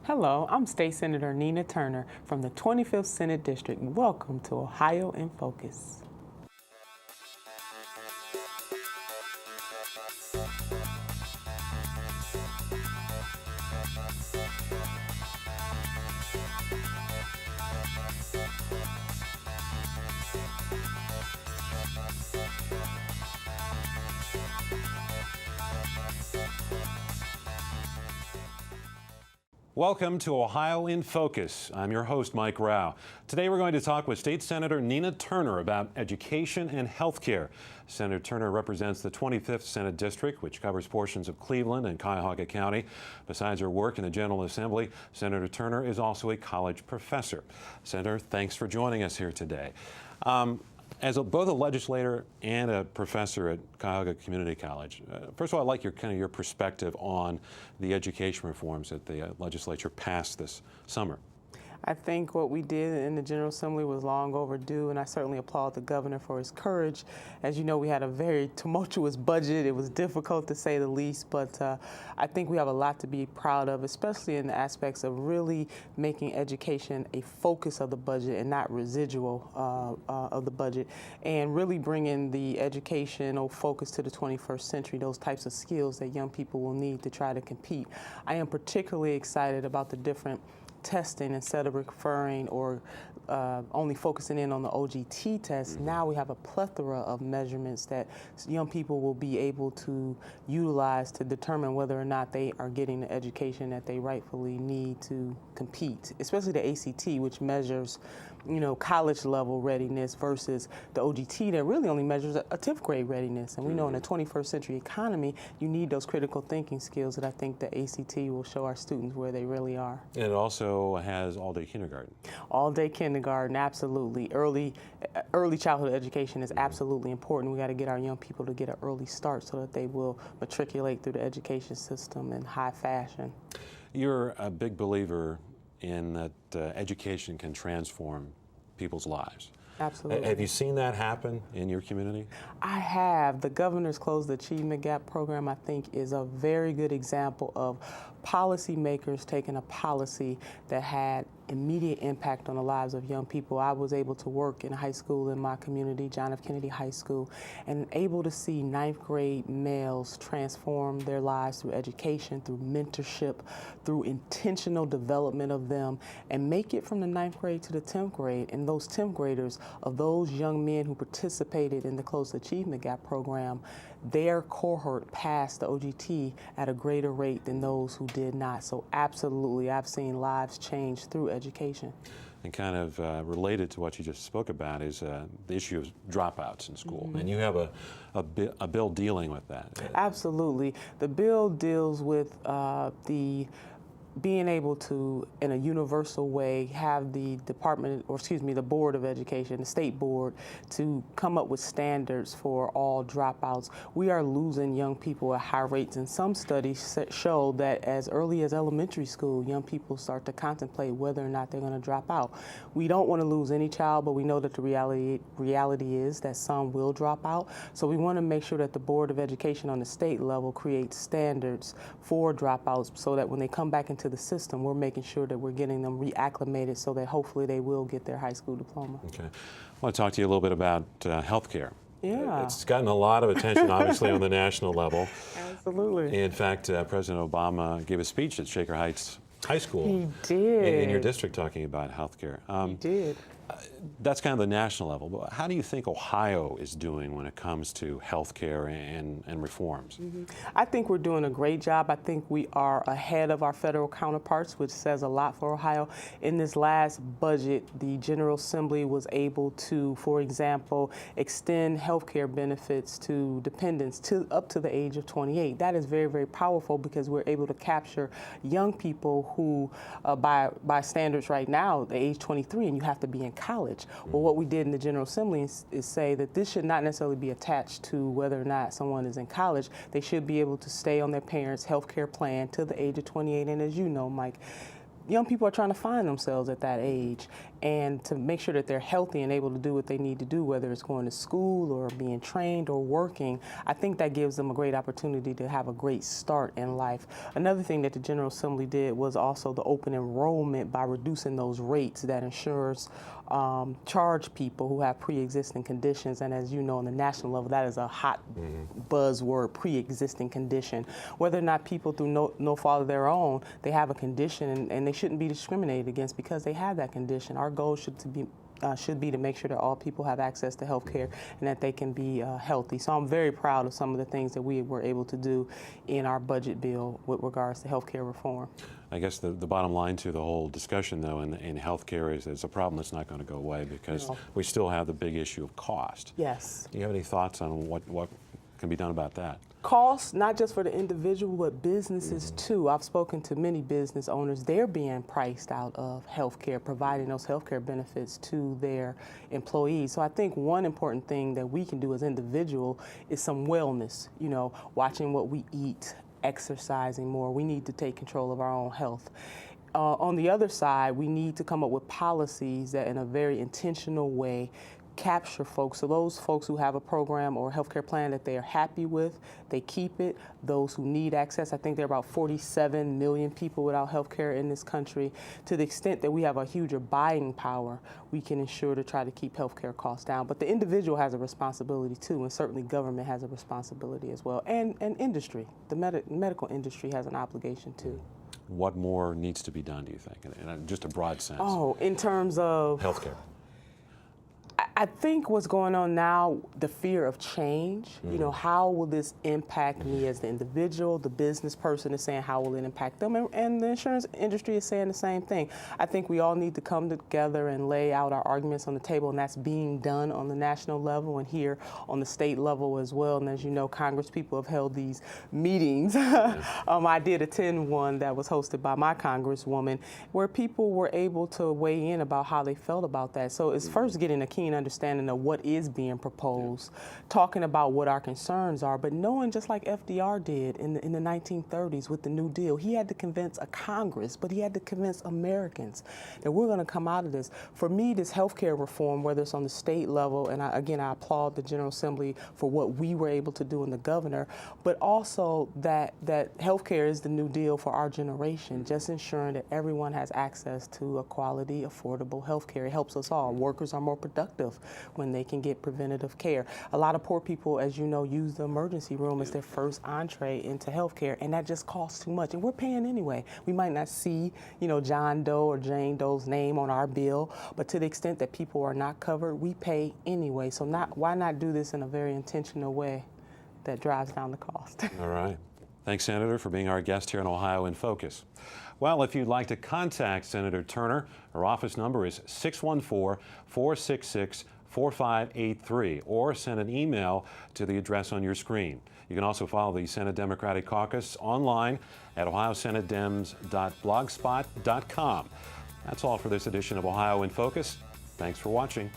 Hello, I'm State Senator Nina Turner from the 25th Senate District. Welcome to Ohio in Focus. Welcome to Ohio in Focus. I'm your host, Mike Rao. Today we're going to talk with State Senator Nina Turner about education and health care. Senator Turner represents the 25th Senate District, which covers portions of Cleveland and Cuyahoga County. Besides her work in the General Assembly, Senator Turner is also a college professor. Senator, thanks for joining us here today. As both a legislator and a professor at Cuyahoga Community College, first of all, I'd like your perspective on the education reforms that the legislature passed this summer. I think what we did in the General Assembly was long overdue, and I certainly applaud the governor for his courage. As you know, we had a very tumultuous budget. It was difficult to say the least, but I think we have a lot to be proud of, especially in the aspects of really making education a focus of the budget and not residual of the budget, and really bringing the educational focus to the 21st century, those types of skills that young people will need to try to compete. I am particularly excited about the different testing. Instead of referring or only focusing in on the OGT test, now we have a plethora of measurements that young people will be able to utilize to determine whether or not they are getting the education that they rightfully need to compete, especially the ACT, which measures, college level readiness versus the OGT that really only measures a 10th grade readiness. And we know in the 21st century economy, you need those critical thinking skills that I think the ACT will show our students where they really are. And it also has all-day kindergarten. All-day kindergarten, absolutely. Early childhood education is absolutely important. We got to get our young people to get an early start so that they will matriculate through the education system in high fashion. You're a big believer in that education can transform people's lives. Absolutely. Have you seen that happen in your community? I have. The Governor's Close the Achievement Gap program, I think, is a very good example of policymakers taking a policy that had immediate impact on the lives of young people. I was able to work in high school in my community, John F. Kennedy High School, and able to see 9th grade males transform their lives through education, through mentorship, through intentional development of them, and make it from the 9th grade to the 10th grade. And those 10th graders, of those young men who participated in the Close Achievement Gap program, their cohort passed the OGT at a greater rate than those who did not. So absolutely, I've seen lives change through education. And kind of related to what you just spoke about is the issue of dropouts in school. And you have a bill dealing with that. Absolutely. The bill deals with being able to, in a universal way, have the the Board of Education, the state board, to come up with standards for all dropouts. We are losing young people at high rates, and some studies show that as early as elementary school, young people start to contemplate whether or not they're going to drop out. We don't want to lose any child, but we know that the reality is that some will drop out. So we want to make sure that the Board of Education on the state level creates standards for dropouts so that when they come back into the system, we're making sure that we're getting them reacclimated so that hopefully they will get their high school diploma. Okay. I want to talk to you a little bit about health care. Yeah. It's gotten a lot of attention, obviously, on the national level. Absolutely. In fact, President Obama gave a speech at Shaker Heights High School. He did. In your district, talking about health care. He did. That's kind of the national level, but how do you think Ohio is doing when it comes to health care and reforms? I think we're doing a great job. I think we are ahead of our federal counterparts, which says a lot for Ohio. In this last budget, the General Assembly was able to, for example, extend health care benefits to dependents up to the age of 28. That is very, very powerful because we're able to capture young people who, by standards right now, the age 23, and you have to be in college. Well, what we did in the General Assembly is say that this should not necessarily be attached to whether or not someone is in college. They should be able to stay on their parents' health care plan to the age of 28. And as you know, Mike, young people are trying to find themselves at that age, and to make sure that they're healthy and able to do what they need to do, whether it's going to school or being trained or working, I think that gives them a great opportunity to have a great start in life. Another thing that the General Assembly did was also the open enrollment by reducing those rates that insurers charge people who have pre-existing conditions. And as you know, on the national level, that is a hot buzzword, pre-existing condition. Whether or not people, through no fault of their own, they have a condition, and they shouldn't be discriminated against because they have that condition. Our goal should be to make sure that all people have access to health care and that they can be healthy. So I'm very proud of some of the things that we were able to do in our budget bill with regards to health care reform. I guess the bottom line to the whole discussion, though, in healthcare is it's a problem that's not going to go away because we still have the big issue of cost. Yes. Do you have any thoughts on what can be done about that? Costs, not just for the individual, but businesses too. I've spoken to many business owners. They're being priced out of healthcare, providing those healthcare benefits to their employees. So I think one important thing that we can do as individuals is some wellness, watching what we eat, exercising more. We need to take control of our own health. On the other side, we need to come up with policies that in a very intentional way capture folks. So those folks who have a program or a healthcare plan that they are happy with, they keep it. Those who need access, I think there are about 47 million people without healthcare in this country. To the extent that we have a huger buying power, we can ensure to try to keep healthcare costs down. But the individual has a responsibility too, and certainly government has a responsibility as well. And industry, the medical industry has an obligation too. What more needs to be done, do you think, in just a broad sense? Oh, in terms of healthcare. I think what's going on now, the fear of change, how will this impact me as the individual? The business person is saying, how will it impact them? And the insurance industry is saying the same thing. I think we all need to come together and lay out our arguments on the table, and that's being done on the national level and here on the state level as well. And as you know, Congress people have held these meetings. I did attend one that was hosted by my Congresswoman, where people were able to weigh in about how they felt about that. So it's first getting a keen understanding of what is being proposed, talking about what our concerns are, but knowing, just like FDR did in the 1930s with the New Deal, he had to convince a Congress, but he had to convince Americans that we're going to come out of this. For me, this healthcare reform, whether it's on the state level, and I applaud the General Assembly for what we were able to do and the governor, but also that healthcare is the new deal for our generation, just ensuring that everyone has access to a quality, affordable healthcare. It helps us all. Workers are more productive when they can get preventative care. A lot of poor people, as you know, use the emergency room as their first entree into healthcare, and that just costs too much. And we're paying anyway. We might not see, John Doe or Jane Doe's name on our bill, but to the extent that people are not covered, we pay anyway. So why not do this in a very intentional way that drives down the cost? All right. Thanks, Senator, for being our guest here on Ohio in Focus. Well, if you'd like to contact Senator Turner, her office number is 614-466-4583, or send an email to the address on your screen. You can also follow the Senate Democratic Caucus online at ohiosenatedems.blogspot.com. That's all for this edition of Ohio in Focus. Thanks for watching.